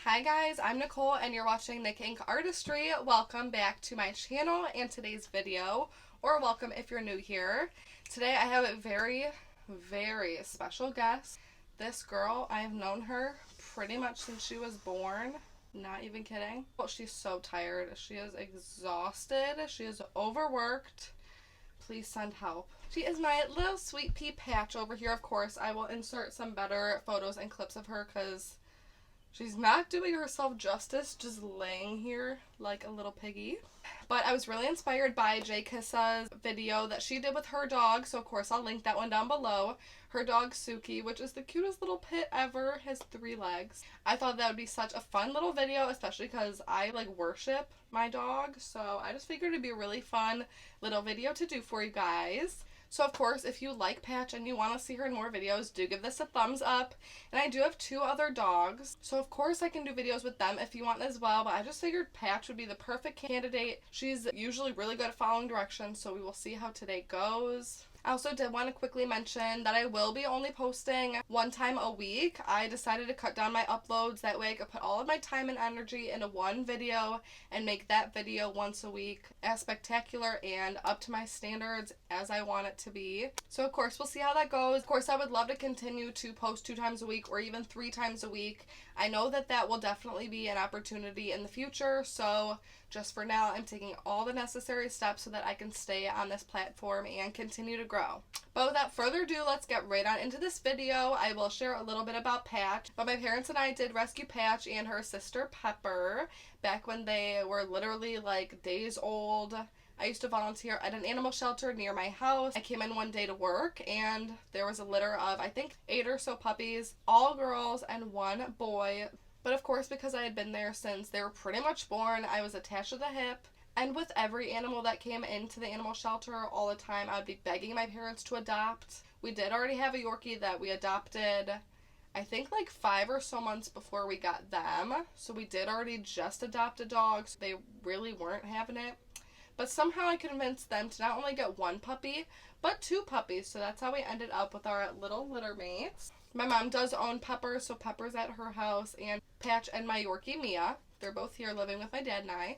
Hi guys, I'm Nicole and you're watching Nick Ink Artistry. Welcome back to my channel and today's video, or welcome if you're new here. Today I have a very special guest. This girl, I have known her pretty much since she was born. Not even kidding. Well, she's so tired. She is exhausted. She is overworked. Please send help. She is my little sweet pea Patch over here. Of course, I will insert some better photos and clips of her because she's not doing herself justice just laying here like a little piggy. But I was really inspired by J Kissa's video that she did with her dog, so of course I'll link that one down below. Her dog Suki, which is the cutest little pit ever, has 3 legs. I thought that would be such a fun little video, especially because I worship my dog, so I just figured it'd be a really fun little video to do for you guys. So of course, if you like Patch and you want to see her in more videos, do give this a thumbs up. And I do have 2 other dogs, so of course I can do videos with them if you want as well, but I just figured Patch would be the perfect candidate. She's usually really good at following directions, so we will see how today goes. I also did want to quickly mention that I will be only posting 1 time a week. I decided to cut down my uploads, that way I could put all of my time and energy into one video and make that video once a week as spectacular and up to my standards as I want it to be. So of course we'll see how that goes. Of course I would love to continue to post 2 times a week or even 3 times a week. I know that that will definitely be an opportunity in the future, so just for now I'm taking all the necessary steps so that I can stay on this platform and continue to grow. But without further ado, let's get right on into this video. I will share a little bit about Patch, but my parents and I did rescue Patch and her sister Pepper back when they were literally days old. I used to volunteer at an animal shelter near my house. I came in one day to work and there was a litter of, I think, 8 or so puppies, all girls and 1 boy. But of course, because I had been there since they were pretty much born, I was attached to the hip. And with every animal that came into the animal shelter all the time, I would be begging my parents to adopt. We did already have a Yorkie that we adopted, I think 5 or so months before we got them. So we did already just adopt a dog, so they really weren't having it. But somehow I convinced them to not only get 1 puppy, but 2 puppies. So that's how we ended up with our little litter mates. My mom does own Pepper, so Pepper's at her house, and Patch and my Yorkie Mia. They're both here living with my dad and I.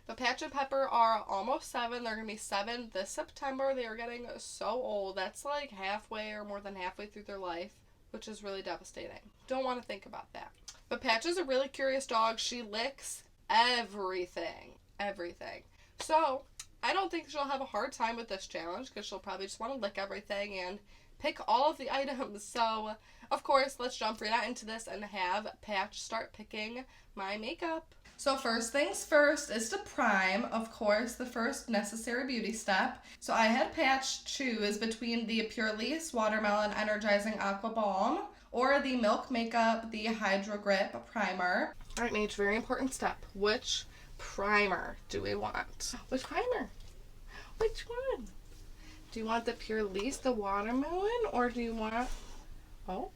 But Patch and Pepper are almost 7. They're going to be 7 this September. They are getting so old. That's halfway or more than halfway through their life, which is really devastating. Don't want to think about that. But Patch is a really curious dog. She licks everything. Everything. So I don't think she'll have a hard time with this challenge because she'll probably just want to lick everything and pick all of the items. So of course, let's jump right out into this and have Patch start picking my makeup. So first things first is to prime, of course, the first necessary beauty step. So I had Patch choose between the Purlisse Watermelon Energizing Aqua Balm or the Milk Makeup, the Hydro Grip Primer. All right, Mage, very important step. Which primer do we want? Which primer? Which one? Do you want the Purlisse, the watermelon, or do you want... Oh.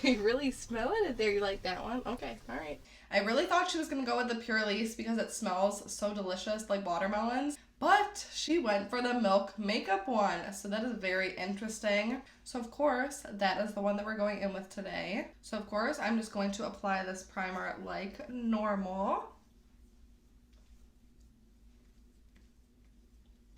You really smelling it there. You like that one? Okay, all right. I really thought she was going to go with the Purlisse because it smells so delicious like watermelons, but she went for the Milk Makeup one, so that is very interesting. So of course, that is the one that we're going in with today. So of course, I'm just going to apply this primer like normal.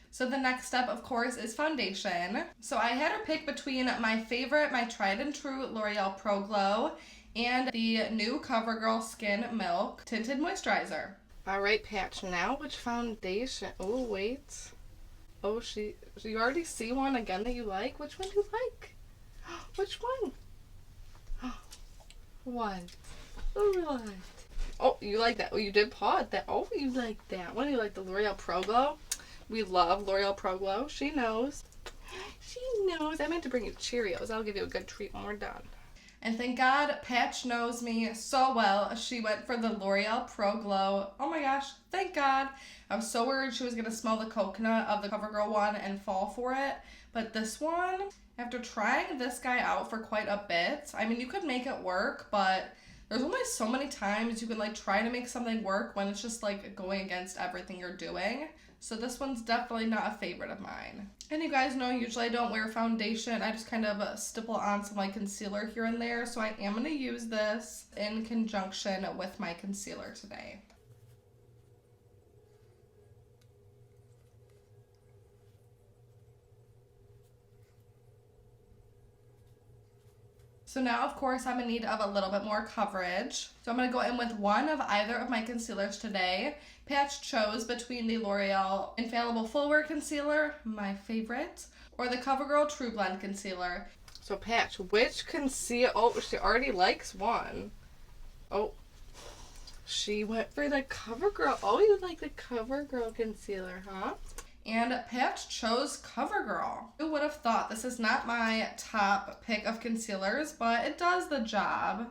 So the next step, of course, is foundation. So I had her pick between my favorite, my tried and true L'Oreal Pro Glow and the new Covergirl Skin Milk Tinted Moisturizer. All right, Patch, now which foundation? Oh, wait. Oh, so you already see one again that you like? Which one do you like? Which one? What? What? Oh, you like that. Oh, you did paw at that. Oh, you like that one. You like the L'Oreal Pro Glow? We love L'Oreal Pro Glow. She knows. She knows. I meant to bring you Cheerios. I'll give you a good treat when we're done. And thank God Patch knows me so well. She went for the L'Oreal Pro Glow. Oh my gosh, thank God. I was so worried she was going to smell the coconut of the CoverGirl one and fall for it. But this one, after trying this guy out for quite a bit, I mean, you could make it work, but There's only so many times you can like try to make something work when it's just like going against everything you're doing. So this one's definitely not a favorite of mine. And you guys know usually I don't wear foundation. I just kind of stipple on some like concealer here and there. So I am going to use this in conjunction with my concealer today. So now, of course, I'm in need of a little bit more coverage. So I'm going to go in with one of either of my concealers today. Patch chose between the L'Oreal Infallible Full Wear Concealer, my favorite, or the Covergirl True Blend Concealer. So Patch, which concealer? Oh, she already likes one. Oh, she went for the Covergirl. Oh, you like the Covergirl concealer, huh? And Patch chose Covergirl. Who would have thought? This is not my top pick of concealers, but it does the job.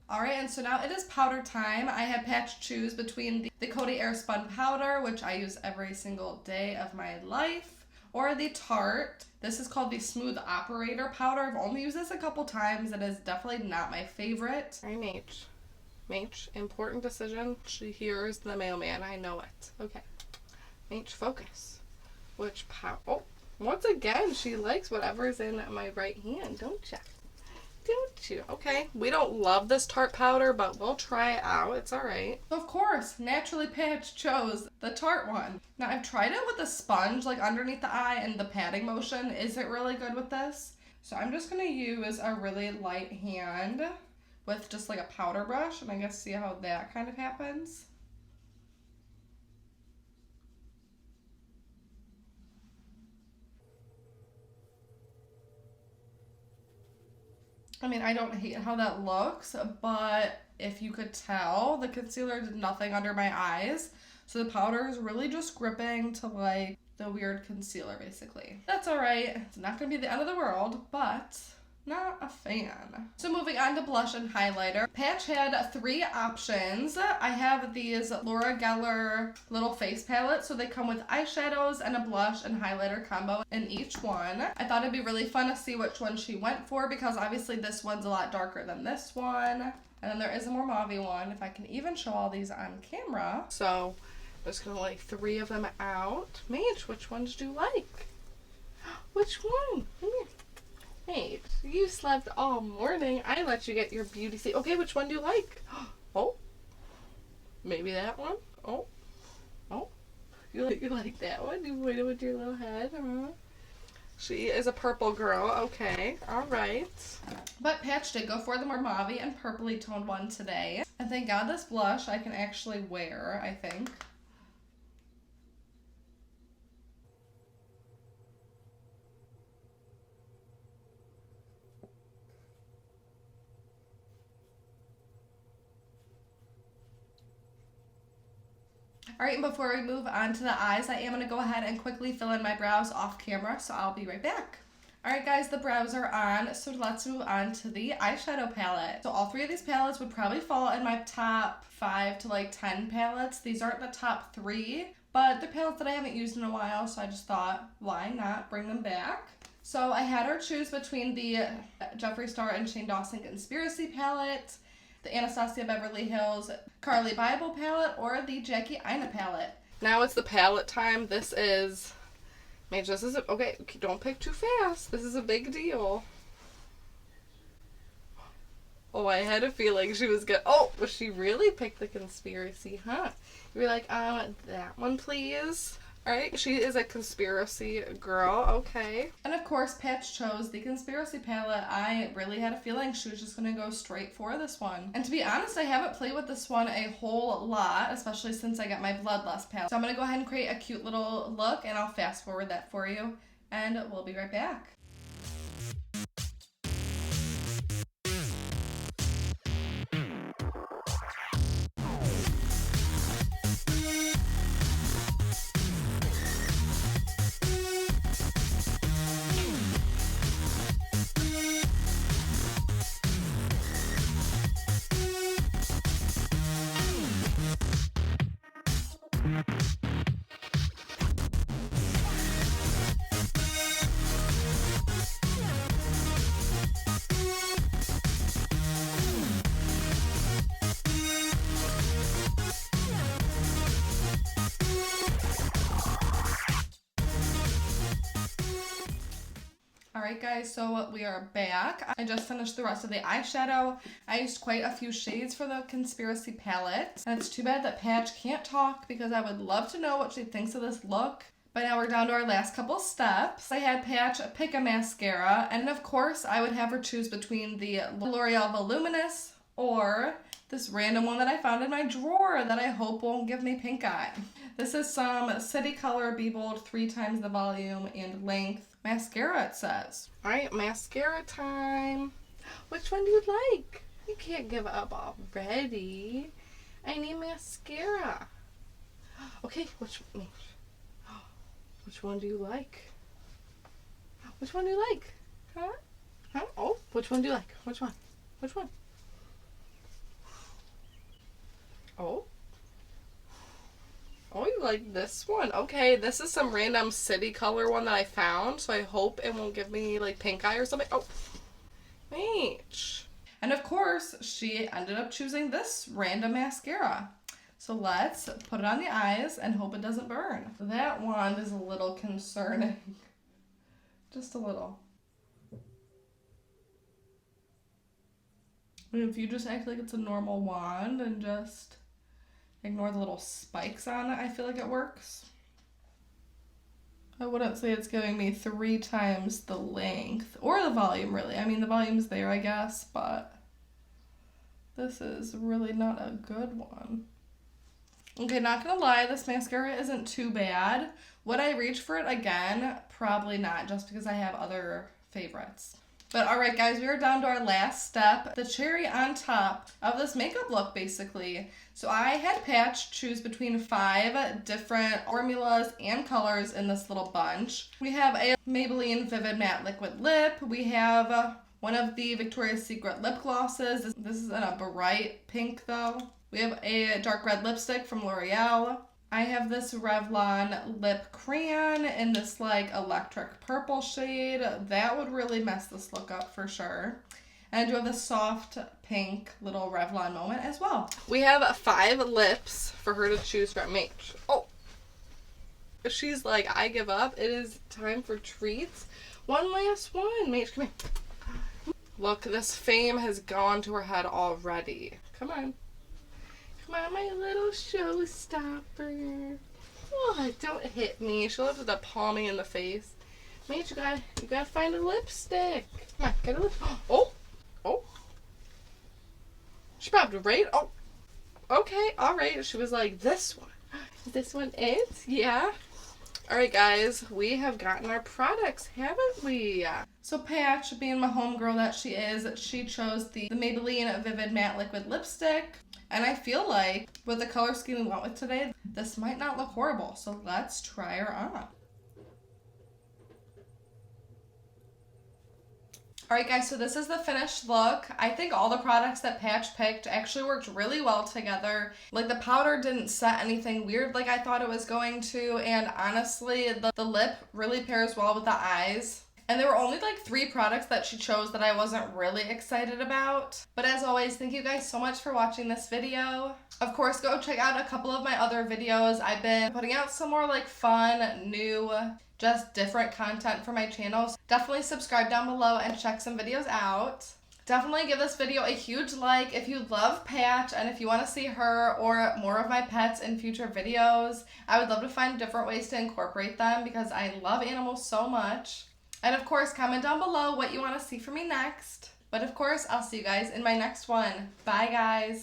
Alright, and so now it is powder time. I had Patch choose between the Coty Airspun Powder, which I use every single day of my life, or the Tarte. This is called the Smooth Operator Powder. I've only used this a couple times. It is definitely not my favorite. All right, Mage, important decision. She hears the mailman. I know it. Okay. Mage, focus. Which powder? Oh, once again, she likes whatever's in my right hand, don't you? Don't you? Okay, we don't love this Tarte powder, but we'll try it out. It's all right. Of course, naturally Patch chose the Tarte one. Now, I've tried it with a sponge, like underneath the eye, and the patting motion isn't really good with this. So I'm just going to use a really light hand with just like a powder brush, and I guess see how that kind of happens. I mean, I don't hate how that looks, but if you could tell, the concealer did nothing under my eyes. So the powder is really just gripping to like the weird concealer, basically. That's all right. It's not going to be the end of the world, but not a fan. So moving on to blush and highlighter. Patch had 3 options. I have these Laura Geller little face palettes. So they come with eyeshadows and a blush and highlighter combo in each one. I thought it'd be really fun to see which one she went for because obviously this one's a lot darker than this one. And then there is a more mauve one, if I can even show all these on camera. So I'm just gonna lay 3 of them out. Mage, which ones do you like? Which one? Come here. Hey, you slept all morning. I let you get your beauty sleep. Okay, which one do you like? Oh, maybe that one. Oh, you like that one? You pointed with your little head. She is a purple girl. Okay, all right. But Patch did go for the more mauve and purpley toned one today. And thank God this blush I can actually wear, I think. Alright, and before we move on to the eyes, I am going to go ahead and quickly fill in my brows off camera, so I'll be right back. Alright guys, the brows are on, so let's move on to the eyeshadow palette. So all 3 of these palettes would probably fall in my top 5 to like 10 palettes. These aren't the top 3, but they're palettes that I haven't used in a while, so I just thought, why not bring them back? So I had her choose between the Jeffree Star and Shane Dawson Conspiracy palette, the Anastasia Beverly Hills Carli Bybel palette, or the Jackie Aina palette. Now it's the palette time. This is, okay, don't pick too fast. This is a big deal. Oh, I had a feeling she was good. Oh, well, she really picked the Conspiracy, huh? You were like, that one, please. Alright, she is a conspiracy girl, okay. And of course, Patch chose the Conspiracy palette. I really had a feeling she was just going to go straight for this one. And to be honest, I haven't played with this one a whole lot, especially since I got my Bloodlust palette. So I'm going to go ahead and create a cute little look, and I'll fast forward that for you, and we'll be right back. Alright guys, so we are back. I just finished the rest of the eyeshadow. I used quite a few shades for the Conspiracy palette. And it's too bad that Patch can't talk because I would love to know what she thinks of this look. But now we're down to our last couple steps. I had Patch pick a mascara, and of course I would have her choose between the Loreal Voluminous or this random one that I found in my drawer that I hope won't give me pink eye. This is some City Color Be Bold 3 times the volume and length mascara, it says. Alright, mascara time. Which one do you like? You can't give up already. I need mascara. Okay, which one do you like? Which one do you like? Huh? Huh? Oh, which one do you like? Which one? Which one? Oh. Oh, you like this one. Okay, this is some random City Color one that I found, so I hope it won't give me like pink eye or something. Oh, H. And of course, she ended up choosing this random mascara. So let's put it on the eyes and hope it doesn't burn. That wand is a little concerning. Just a little. I mean, if you just act like it's a normal wand and just ignore the little spikes on it, I feel like it works. I wouldn't say it's giving me 3 times the length or the volume, really. I mean, the volume's there, I guess, but this is really not a good one. Okay, not gonna lie, this mascara isn't too bad. Would I reach for it again? Probably not, just because I have other favorites. But alright guys, we are down to our last step, the cherry on top of this makeup look basically. So I had Patch choose between 5 different formulas and colors in this little bunch. We have a Maybelline Vivid Matte Liquid Lip. We have one of the Victoria's Secret lip glosses. This is in a bright pink though. We have a dark red lipstick from Loreal. I have this Revlon lip crayon in this like electric purple shade. That would really mess this look up for sure. And I do have this soft pink little Revlon moment as well. We have 5 lips for her to choose from. Oh, she's like, I give up. It is time for treats. One last one. Mage, come here. Look, this fame has gone to her head already. Come on. Come on, my little showstopper. Oh, don't hit me. She'll have to palm me in the face. Mate, you gotta find a lipstick. Come on, get a lip. Oh, oh. She popped right. Oh, okay, all right. She was like, this one. Is this one it? Yeah. All right, guys, we have gotten our products, haven't we? So Patch, being my homegirl that she is, she chose the Maybelline Vivid Matte Liquid Lipstick. And I feel like with the color scheme we went with today, this might not look horrible. So let's try her on. Alright guys, so this is the finished look. I think all the products that Patch picked actually worked really well together. Like the powder didn't set anything weird like I thought it was going to. And honestly, the lip really pairs well with the eyes. And there were only like 3 products that she chose that I wasn't really excited about. But as always, thank you guys so much for watching this video. Of course, go check out a couple of my other videos. I've been putting out some more like fun, new, just different content for my channel. So definitely subscribe down below and check some videos out. Definitely give this video a huge like if you love Patch and if you want to see her or more of my pets in future videos. I would love to find different ways to incorporate them because I love animals so much. And of course, comment down below what you want to see from me next. But of course, I'll see you guys in my next one. Bye, guys.